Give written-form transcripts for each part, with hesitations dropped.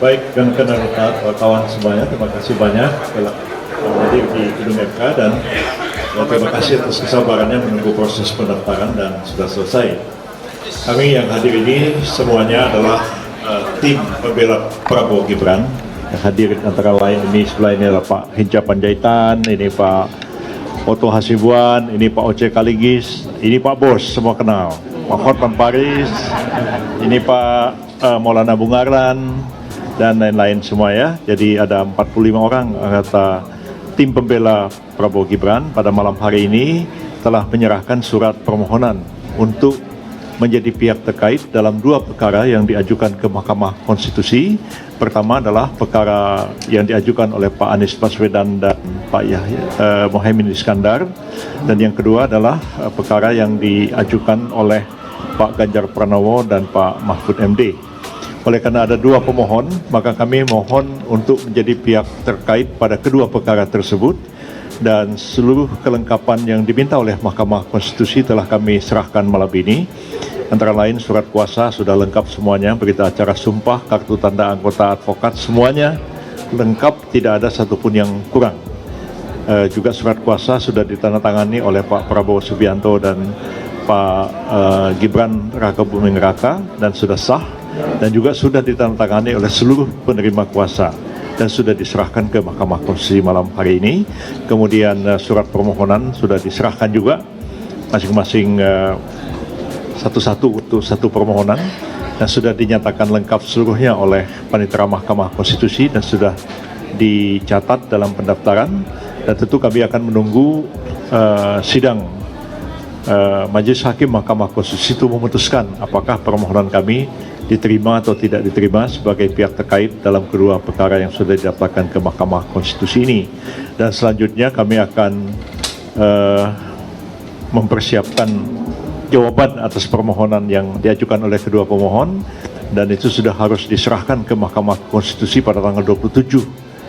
Baik, rekan-rekan kawan semuanya, terima kasih banyak telah hadir di gedung MK dan terima kasih atas kesabarannya menunggu proses pendaftaran dan sudah selesai. Kami yang hadir ini semuanya adalah tim pembela Prabowo Gibran. Yang hadir antara lain ini sebelah ini adalah Pak Hinca Panjaitan, ini Pak Oto Hasibuan, ini Pak Oce Kaligis, ini Pak Bos, semua kenal. Pak Hotman Paris, ini Pak Maulana Bungaran, dan lain-lain semua ya. Jadi ada 45 orang anggota tim pembela Prabowo Gibran pada malam hari ini telah menyerahkan surat permohonan untuk menjadi pihak terkait dalam dua perkara yang diajukan ke Mahkamah Konstitusi. Pertama adalah perkara yang diajukan oleh Pak Anies Baswedan dan Pak Mohaimin Iskandar, dan yang kedua adalah perkara yang diajukan oleh Pak Ganjar Pranowo dan Pak Mahfud MD. Oleh karena ada dua pemohon, maka kami mohon untuk menjadi pihak terkait pada kedua perkara tersebut, dan seluruh kelengkapan yang diminta oleh Mahkamah Konstitusi telah kami serahkan malam ini. Antara lain surat kuasa sudah lengkap semuanya, berita acara sumpah, kartu tanda anggota advokat, semuanya lengkap, tidak ada satupun yang kurang. Juga surat kuasa sudah ditandatangani oleh Pak Prabowo Subianto dan Pak Gibran Raka Buming Raka dan sudah sah, dan juga sudah ditandatangani oleh seluruh penerima kuasa dan sudah diserahkan ke Mahkamah Konstitusi malam hari ini. Kemudian surat permohonan sudah diserahkan juga masing-masing satu-satu untuk satu permohonan, dan sudah dinyatakan lengkap seluruhnya oleh Panitera Mahkamah Konstitusi dan sudah dicatat dalam pendaftaran. Dan tentu kami akan menunggu sidang Majelis Hakim Mahkamah Konstitusi itu memutuskan apakah permohonan kami diterima atau tidak diterima sebagai pihak terkait dalam kedua perkara yang sudah didaftarkan ke Mahkamah Konstitusi ini. Dan selanjutnya kami akan mempersiapkan jawaban atas permohonan yang diajukan oleh kedua pemohon, dan itu sudah harus diserahkan ke Mahkamah Konstitusi pada tanggal 27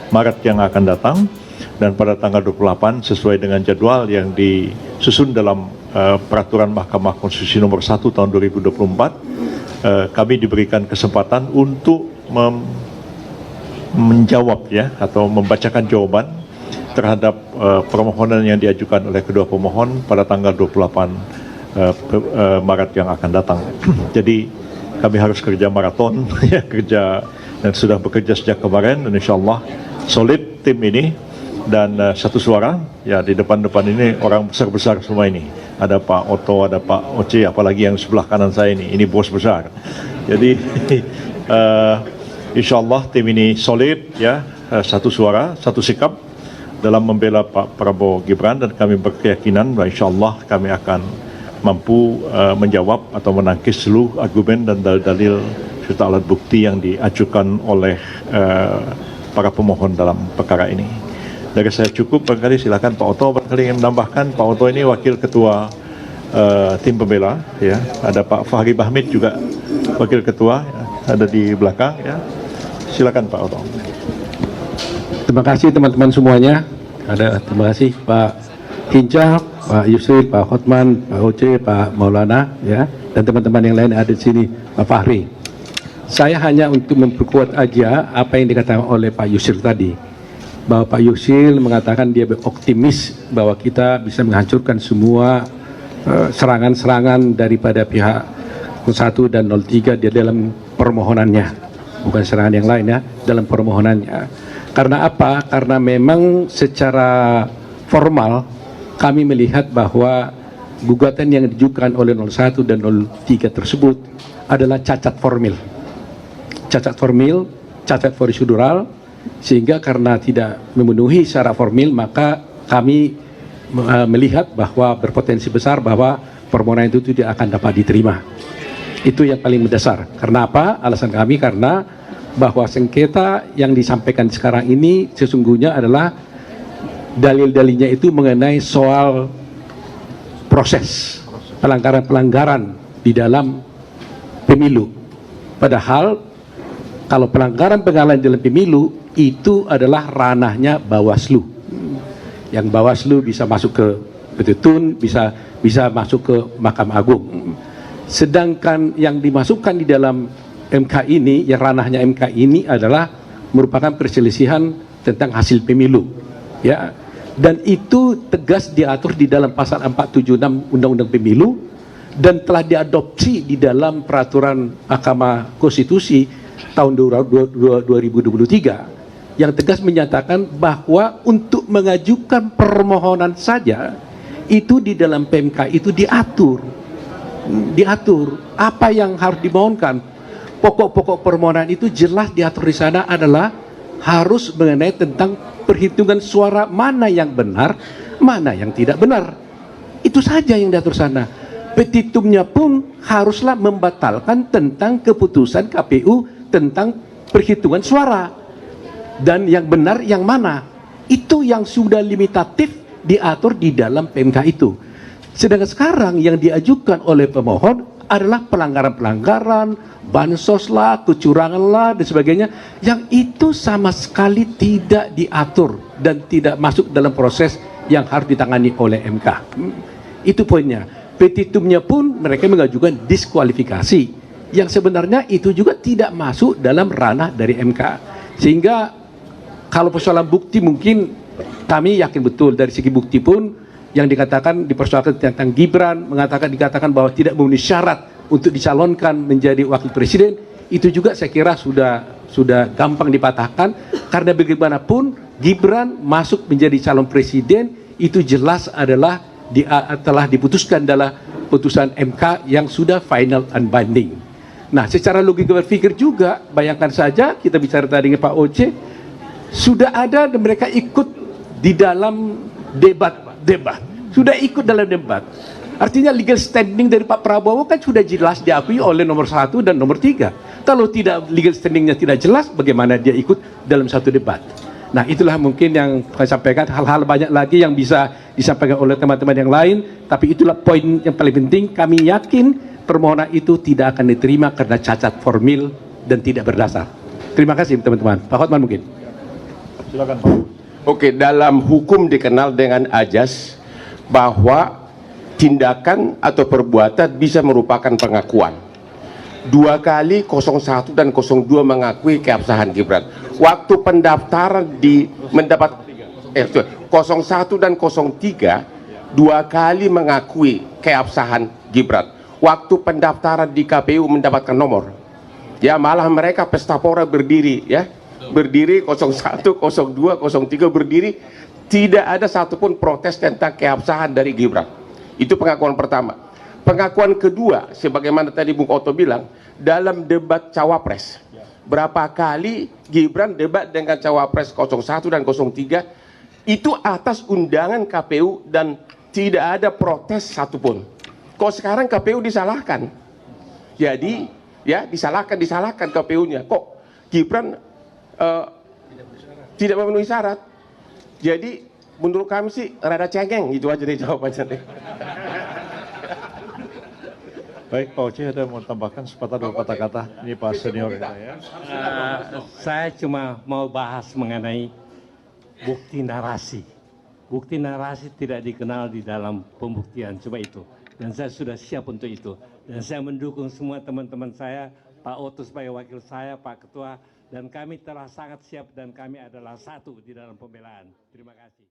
Maret yang akan datang, dan pada tanggal 28 sesuai dengan jadwal yang disusun dalam peraturan Mahkamah Konstitusi nomor 1 tahun 2024, kami diberikan kesempatan untuk menjawab ya, atau membacakan jawaban terhadap permohonan yang diajukan oleh kedua pemohon pada tanggal 28 Maret yang akan datang. Jadi kami harus kerja maraton ya, kerja, dan sudah bekerja sejak kemarin, dan insya Allah solid tim ini, dan satu suara ya. Di depan-depan ini orang besar-besar semua ini, ada Pak Oto, ada Pak Oce, apalagi yang sebelah kanan saya ini bos besar. Jadi insya Allah tim ini solid ya, satu suara, satu sikap dalam membela Pak Prabowo Gibran, dan kami berkeyakinan bahwa insya Allah kami akan mampu menjawab atau menangkis seluruh argumen dan dalil serta alat bukti yang diajukan oleh para pemohon dalam perkara ini. Dari saya cukup, barangkali silakan Pak Oto barangkali ingin menambahkan. Pak Oto ini wakil ketua tim pembela ya. Ada Pak Fahri Bahmid juga wakil ketua ya, ada di belakang ya. Silakan Pak Oto. Terima kasih teman-teman semuanya. Terima kasih Pak Hinca, Pak Yusril, Pak Hotman, Pak Oce, Pak Maulana, ya, dan teman-teman yang lain ada di sini, Pak Fahri. Saya hanya untuk memperkuat aja apa yang dikatakan oleh Pak Yusril tadi, bahwa Pak Yusril mengatakan dia optimis bahwa kita bisa menghancurkan semua serangan-serangan daripada pihak 1 dan 03 di dalam permohonannya, bukan serangan yang lain ya, dalam permohonannya. Karena apa? Karena memang secara formal kami melihat bahwa gugatan yang diajukan oleh 01 dan 03 tersebut adalah cacat formil. Cacat formil, cacat prosedural, sehingga karena tidak memenuhi secara formil, maka kami melihat bahwa berpotensi besar bahwa permohonan itu tidak akan dapat diterima. Itu yang paling mendasar. Karena apa? Alasan kami karena bahwa sengketa yang disampaikan sekarang ini sesungguhnya adalah dalil-dalilnya itu mengenai soal proses pelanggaran-pelanggaran di dalam pemilu. Padahal kalau pelanggaran-pelanggaran dalam pemilu itu adalah ranahnya Bawaslu. Yang Bawaslu bisa masuk ke Petun, bisa masuk ke Mahkamah Agung. Sedangkan yang dimasukkan di dalam MK ini, yang ranahnya MK ini adalah merupakan perselisihan tentang hasil pemilu, ya. Dan itu tegas diatur di dalam pasal 476 Undang-Undang Pemilu dan telah diadopsi di dalam peraturan Mahkamah Konstitusi tahun 2023 yang tegas menyatakan bahwa untuk mengajukan permohonan saja itu di dalam PMK itu diatur apa yang harus dimohonkan. Pokok-pokok permohonan itu jelas diatur di sana adalah harus mengenai tentang perhitungan suara mana yang benar, mana yang tidak benar. Itu saja yang diatur sana. Petitumnya pun haruslah membatalkan tentang keputusan KPU tentang perhitungan suara. Dan yang benar yang mana. Itu yang sudah limitatif diatur di dalam PMK itu. Sedangkan sekarang yang diajukan oleh pemohon adalah pelanggaran-pelanggaran, bansos lah, kecurangan lah, dan sebagainya, yang itu sama sekali tidak diatur dan tidak masuk dalam proses yang harus ditangani oleh MK. Itu poinnya. Petitumnya pun mereka mengajukan diskualifikasi, yang sebenarnya itu juga tidak masuk dalam ranah dari MK. Sehingga kalau persoalan bukti mungkin kami yakin betul dari segi bukti pun yang dikatakan dipersoalkan tentang Gibran, dikatakan bahwa tidak memenuhi syarat untuk dicalonkan menjadi wakil presiden, itu juga saya kira sudah gampang dipatahkan, karena bagaimanapun Gibran masuk menjadi calon presiden itu jelas adalah telah diputuskan dalam putusan MK yang sudah final and binding. Nah, secara logika berpikir juga, bayangkan saja kita bicara tadi dengan Pak Oce, sudah ada dan mereka ikut di dalam debat, sudah ikut dalam debat. Artinya legal standing dari Pak Prabowo kan sudah jelas diakui oleh nomor 1 dan nomor 3. Kalau tidak, legal standingnya tidak jelas, bagaimana dia ikut dalam satu debat. Nah, itulah mungkin yang saya sampaikan. Hal-hal banyak lagi yang bisa disampaikan oleh teman-teman yang lain, tapi itulah poin yang paling penting. Kami yakin permohonan itu tidak akan diterima karena cacat formil dan tidak berdasar. Terima kasih teman-teman. Pak Hotman mungkin. Silakan Pak. Oke, dalam hukum dikenal dengan ajas bahwa tindakan atau perbuatan bisa merupakan pengakuan. 2 kali 01 dan 02 mengakui keabsahan Gibran. Waktu pendaftaran mendapat 01 dan 03 2 kali mengakui keabsahan Gibran. Waktu pendaftaran di KPU mendapatkan nomor. Ya, malah mereka pesta pora berdiri, ya. Berdiri 01, 02, 03 berdiri, tidak ada satupun protes tentang keabsahan dari Gibran. Itu pengakuan pertama. Pengakuan kedua, sebagaimana tadi Bung Otto bilang, dalam debat cawapres, berapa kali Gibran debat dengan cawapres 01 dan 03 itu atas undangan KPU dan tidak ada protes satupun. Kok sekarang KPU disalahkan? Jadi ya disalahkan KPU-nya. Kok Gibran tidak memenuhi syarat? Jadi menurut kami sih rada cengeng, itu aja deh jawabannya. Baik, Pak Oce ada mau tambahkan sepatah dua patah kata. Ini Pak Senior kita ya. Saya cuma mau bahas mengenai bukti narasi. Bukti narasi tidak dikenal di dalam pembuktian, coba itu. Dan saya sudah siap untuk itu. Dan saya mendukung semua teman-teman saya, Pak Otto sebagai wakil saya, Pak Ketua, dan kami telah sangat siap dan kami adalah satu di dalam pembelaan. Terima kasih.